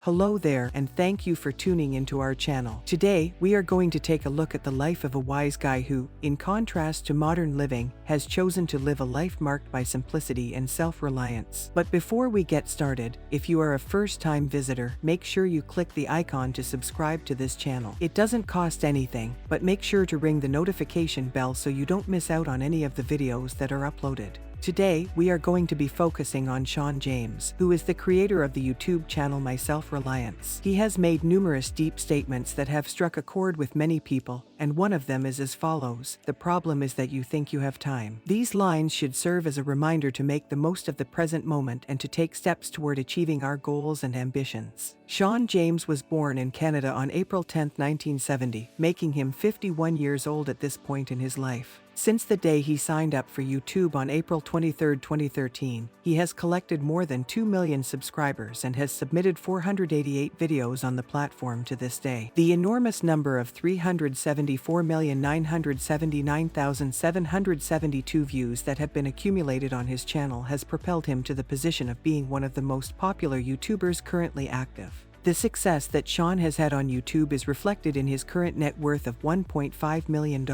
Hello there, and thank you for tuning into our channel. Today, we are going to take a look at the life of a wise guy who, in contrast to modern living, has chosen to live a life marked by simplicity and self-reliance. But before we get started, if you are a first-time visitor, make sure you click the icon to subscribe to this channel. It doesn't cost anything, but make sure to ring the notification bell so you don't miss out on any of the videos that are uploaded. Today, we are going to be focusing on Sean James, who is the creator of the YouTube channel My Self-Reliance. He has made numerous deep statements that have struck a chord with many people, and one of them is as follows: "The problem is that you think you have time." These lines should serve as a reminder to make the most of the present moment and to take steps toward achieving our goals and ambitions. Sean James was born in Canada on April 10, 1970, making him 51 years old at this point in his life. Since the day he signed up for YouTube on April 23, 2013, he has collected more than 2 million subscribers and has submitted 488 videos on the platform to this day. The enormous number of 374,979,772 views that have been accumulated on his channel has propelled him to the position of being one of the most popular YouTubers currently active. The success that Sean has had on YouTube is reflected in his current net worth of $1.5 million.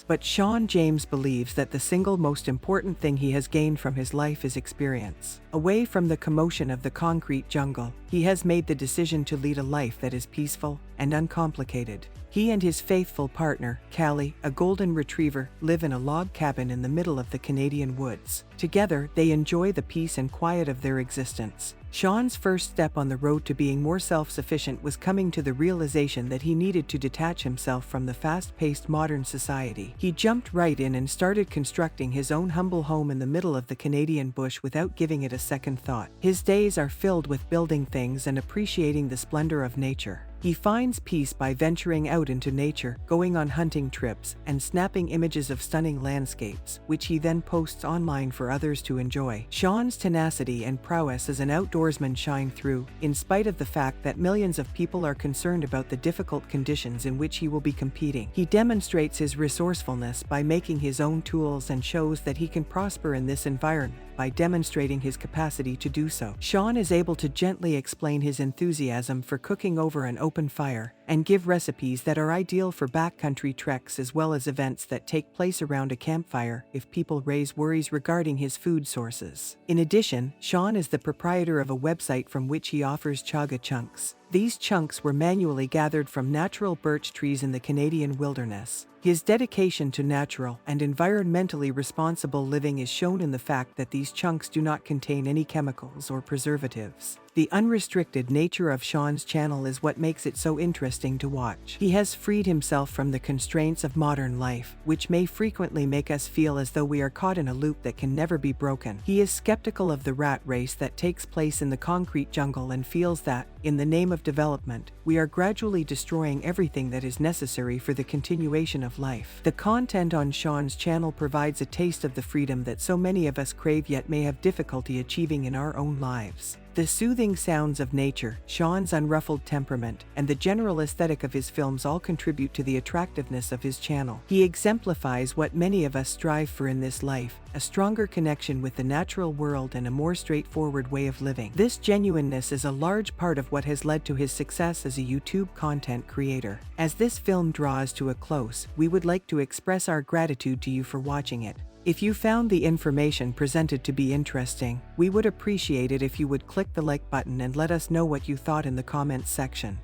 But Sean James believes that the single most important thing he has gained from his life is experience. Away from the commotion of the concrete jungle, he has made the decision to lead a life that is peaceful and uncomplicated. He and his faithful partner, Callie, a golden retriever, live in a log cabin in the middle of the Canadian woods. Together, they enjoy the peace and quiet of their existence. Sean's first step on the road to being more self-sufficient was coming to the realization that he needed to detach himself from the fast-paced modern society. He jumped right in and started constructing his own humble home in the middle of the Canadian bush without giving it a second thought. His days are filled with building things and appreciating the splendor of nature. He finds peace by venturing out into nature, going on hunting trips, and snapping images of stunning landscapes, which he then posts online for others to enjoy. Sean's tenacity and prowess as an outdoorsman shine through, in spite of the fact that millions of people are concerned about the difficult conditions in which he will be competing. He demonstrates his resourcefulness by making his own tools and shows that he can prosper in this environment by demonstrating his capacity to do so. Sean is able to gently explain his enthusiasm for cooking over an open fire and give recipes that are ideal for backcountry treks as well as events that take place around a campfire if people raise worries regarding his food sources. In addition, Sean is the proprietor of a website from which he offers chaga chunks. These chunks were manually gathered from natural birch trees in the Canadian wilderness. His dedication to natural and environmentally responsible living is shown in the fact that these chunks do not contain any chemicals or preservatives. The unrestricted nature of Sean's channel is what makes it so interesting to watch. He has freed himself from the constraints of modern life, which may frequently make us feel as though we are caught in a loop that can never be broken. He is skeptical of the rat race that takes place in the concrete jungle and feels that, in the name of development, we are gradually destroying everything that is necessary for the continuation of life. The content on Sean's channel provides a taste of the freedom that so many of us crave yet may have difficulty achieving in our own lives. The soothing sounds of nature, Sean's unruffled temperament, and the general aesthetic of his films all contribute to the attractiveness of his channel. He exemplifies what many of us strive for in this life: a stronger connection with the natural world and a more straightforward way of living. This genuineness is a large part of what has led to his success as a YouTube content creator. As this film draws to a close, we would like to express our gratitude to you for watching it. If you found the information presented to be interesting, we would appreciate it if you would click the like button and let us know what you thought in the comments section.